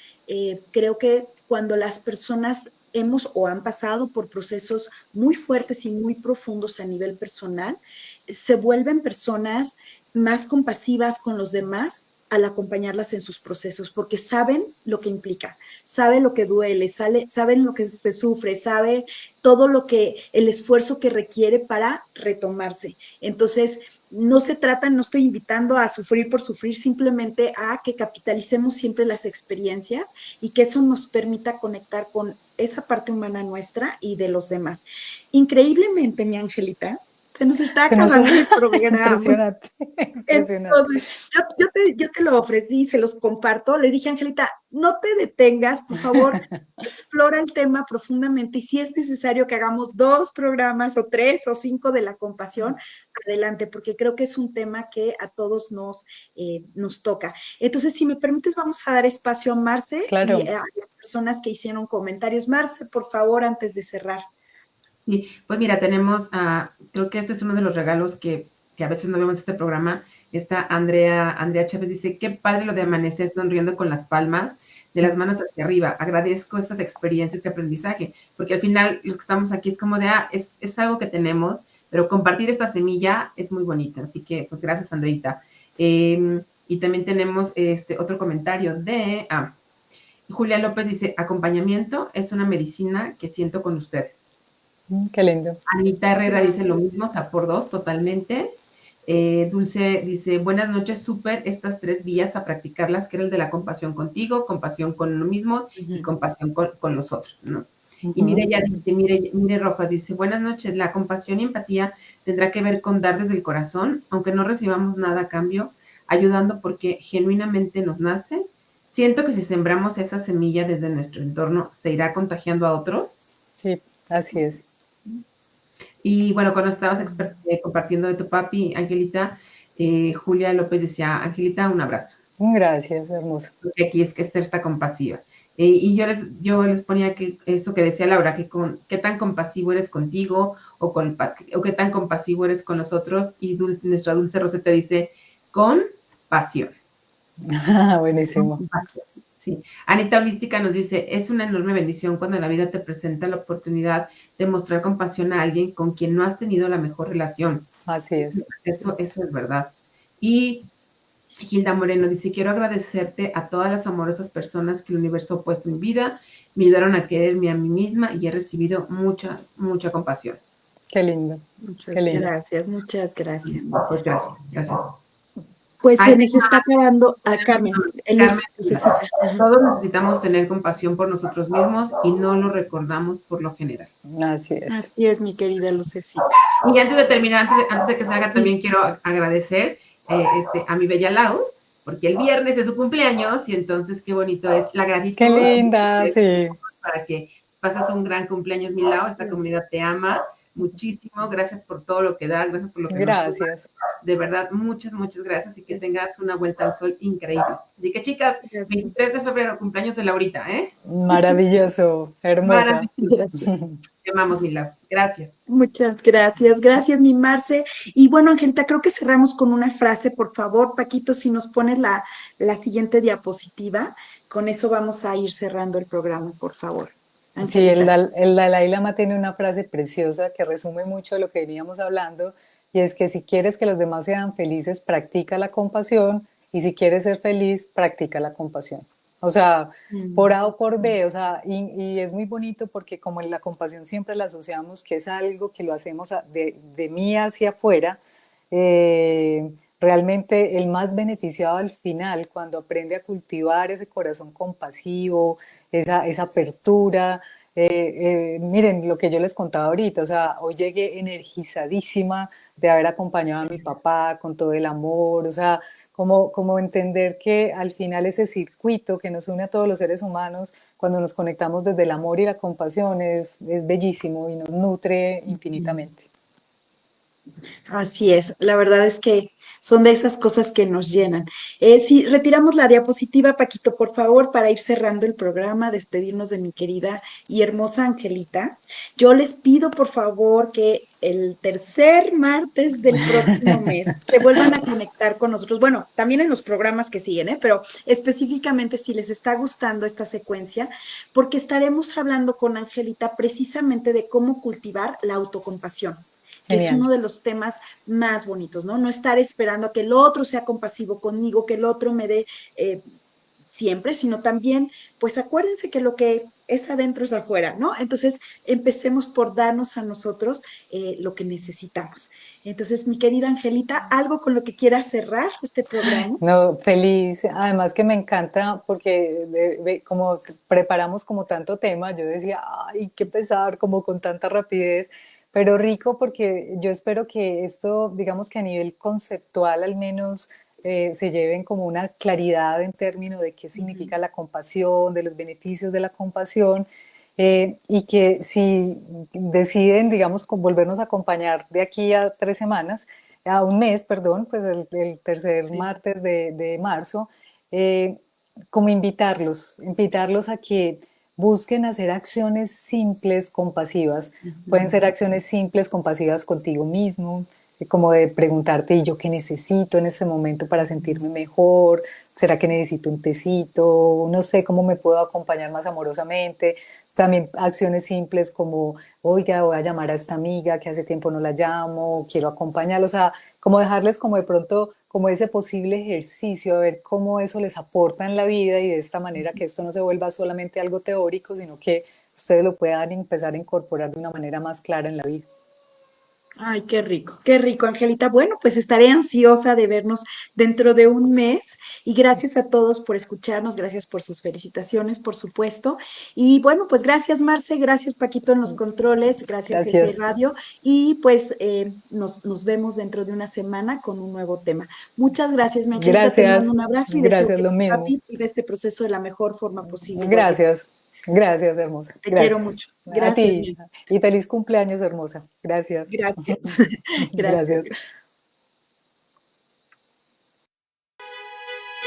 Creo que cuando las personas hemos o han pasado por procesos muy fuertes y muy profundos a nivel personal, se vuelven personas más compasivas con los demás al acompañarlas en sus procesos, porque saben lo que implica, saben lo que duele, saben lo que se sufre, sabe todo lo que, el esfuerzo que requiere para retomarse. Entonces, no se trata, no estoy invitando a sufrir por sufrir, simplemente a que capitalicemos siempre las experiencias y que eso nos permita conectar con esa parte humana nuestra y de los demás. Increíblemente, mi Angelita, se nos está Se nos... acabando el programa. Impresionante, impresionante. Entonces, yo te lo ofrecí, se los comparto. Le dije, Angelita, no te detengas, por favor, explora el tema profundamente y si es necesario que hagamos 2 programas o 3 o 5 de la compasión, adelante, porque creo que es un tema que a todos nos toca. Entonces, si me permites, vamos a dar espacio a Marce Claro. y a las personas que hicieron comentarios. Marce, por favor, antes de cerrar. Sí, pues mira, tenemos, creo que este es uno de los regalos que a veces no vemos en este programa. Está Andrea Chávez, dice, qué padre lo de amanecer sonriendo con las palmas de las manos hacia arriba. Agradezco esas experiencias y aprendizaje, porque al final los que estamos aquí es como de, es algo que tenemos, pero compartir esta semilla es muy bonita. Así que, pues gracias, Andreita. Y también tenemos otro comentario de, Julia López dice, acompañamiento es una medicina que siento con ustedes. Qué lindo. Anita Herrera dice lo mismo, o sea, por 2, totalmente. Dulce dice, buenas noches, súper, estas 3 vías a practicarlas, que era el de la compasión contigo, compasión con uno mismo y compasión con los otros, ¿no? Y Mireya dice, Mire Rojas dice, buenas noches, la compasión y empatía tendrá que ver con dar desde el corazón, aunque no recibamos nada a cambio, ayudando porque genuinamente nos nace. Siento que si sembramos esa semilla desde nuestro entorno, se irá contagiando a otros. Sí, así es. Y bueno, cuando estabas compartiendo de tu papi, Angelita, Julia López decía, Angelita, un abrazo. Gracias, hermoso. Porque aquí es que Esther está compasiva. Y yo les ponía que eso que decía Laura, que qué tan compasivo eres contigo o qué tan compasivo eres con los otros. Y nuestra Dulce Rosetta dice, con pasión. Buenísimo. Con pasión. Sí. Anita Holística nos dice, es una enorme bendición cuando la vida te presenta la oportunidad de mostrar compasión a alguien con quien no has tenido la mejor relación. Así es. Eso es verdad. Y Gilda Moreno dice, quiero agradecerte a todas las amorosas personas que el universo ha puesto en mi vida, me ayudaron a quererme a mí misma y he recibido mucha, mucha compasión. Qué lindo. Muchas Qué lindo. gracias, muchas gracias. Pues gracias. Pues se nos está acabando a Carmen. Todos necesitamos tener compasión por nosotros mismos y no lo recordamos por lo general. Así es. Así es, mi querida Lucecita. Y antes de terminar, antes de que salga, también quiero agradecer a mi bella Lau, porque el viernes es su cumpleaños y entonces qué bonito es la gratitud. Qué linda, sí. Para que pases un gran cumpleaños, mi Lau. Esta comunidad te ama muchísimo. Gracias por todo lo que das, gracias por lo que gracias. nos sumas. De verdad, muchas, muchas gracias y que tengas una vuelta al sol increíble. Así que, chicas, 23 de febrero, cumpleaños de Laurita, ¿eh? Maravilloso, hermosa. Gracias. Te amamos, mi Lau. Gracias. Muchas gracias. Gracias, mi Marce. Y bueno, Angelita, creo que cerramos con una frase, por favor. Paquito, si nos pones la siguiente diapositiva, con eso vamos a ir cerrando el programa, por favor. Angelita. Sí, el Dalai Lama tiene una frase preciosa que resume mucho de lo que veníamos hablando, y es que si quieres que los demás sean felices, practica la compasión, y si quieres ser feliz, practica la compasión. O sea, por A o por B, o sea, y es muy bonito porque como en la compasión siempre la asociamos que es algo que lo hacemos de mí hacia afuera, realmente el más beneficiado al final, cuando aprende a cultivar ese corazón compasivo, esa apertura. Miren lo que yo les contaba ahorita, o sea, hoy llegué energizadísima de haber acompañado a mi papá con todo el amor, o sea, como entender que al final ese circuito que nos une a todos los seres humanos, cuando nos conectamos desde el amor y la compasión, es bellísimo y nos nutre infinitamente. Así es, la verdad es que son de esas cosas que nos llenan. Si retiramos la diapositiva, Paquito, por favor, para ir cerrando el programa, despedirnos de mi querida y hermosa Angelita. Yo les pido, por favor, que el tercer martes del próximo mes se vuelvan a conectar con nosotros. Bueno, también en los programas que siguen, pero específicamente si les está gustando esta secuencia, porque estaremos hablando con Angelita precisamente de cómo cultivar la autocompasión. Que es uno de los temas más bonitos, ¿no? No estar esperando a que el otro sea compasivo conmigo, que el otro me dé siempre, sino también, pues acuérdense que lo que es adentro es afuera, ¿no? Entonces, empecemos por darnos a nosotros lo que necesitamos. Entonces, mi querida Angelita, ¿algo con lo que quieras cerrar este programa? No, feliz. Además que me encanta porque como preparamos como tanto tema, yo decía, ay, qué pesar, como con tanta rapidez, pero rico porque yo espero que esto, digamos que a nivel conceptual al menos se lleven como una claridad en términos de qué significa la compasión, de los beneficios de la compasión. Y que si deciden, digamos, volvernos a acompañar de aquí a 3 semanas, a un mes, perdón, pues el tercer martes de marzo, como invitarlos a que busquen hacer acciones simples, compasivas. Pueden ser acciones simples, compasivas contigo mismo, como de preguntarte, ¿y yo qué necesito en este momento para sentirme mejor? ¿Será que necesito un tecito? No sé cómo me puedo acompañar más amorosamente. También acciones simples como, oiga, voy a llamar a esta amiga que hace tiempo no la llamo, quiero acompañarla. O sea, como dejarles como de pronto, como ese posible ejercicio, a ver cómo eso les aporta en la vida y de esta manera que esto no se vuelva solamente algo teórico, sino que ustedes lo puedan empezar a incorporar de una manera más clara en la vida. Ay, qué rico, Angelita. Bueno, pues estaré ansiosa de vernos dentro de un mes y gracias a todos por escucharnos, gracias por sus felicitaciones, por supuesto. Y bueno, pues gracias, Marce, gracias, Paquito, en los controles, gracias, GCI Gracias. Radio, y pues nos vemos dentro de una semana con un nuevo tema. Muchas gracias, mi Angelita, te mando Gracias. un abrazo y deseo Gracias, que lo tu mismo. papi viva este proceso de la mejor forma posible, igual que tú. Gracias. Gracias, hermosa. Te quiero Gracias. mucho. A Gracias, ti. mi. Y feliz cumpleaños, hermosa. Gracias. Gracias. Gracias. Gracias.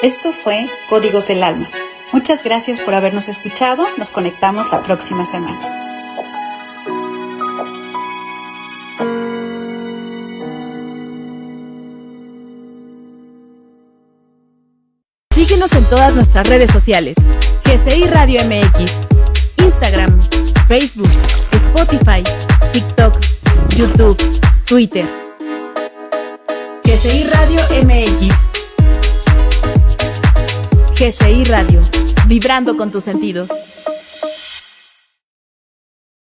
Esto fue Códigos del Alma. Muchas gracias por habernos escuchado. Nos conectamos la próxima semana. Síguenos en todas nuestras redes sociales. GCI Radio MX, Instagram, Facebook, Spotify, TikTok, YouTube, Twitter. GCI Radio MX. GCI Radio, vibrando con tus sentidos.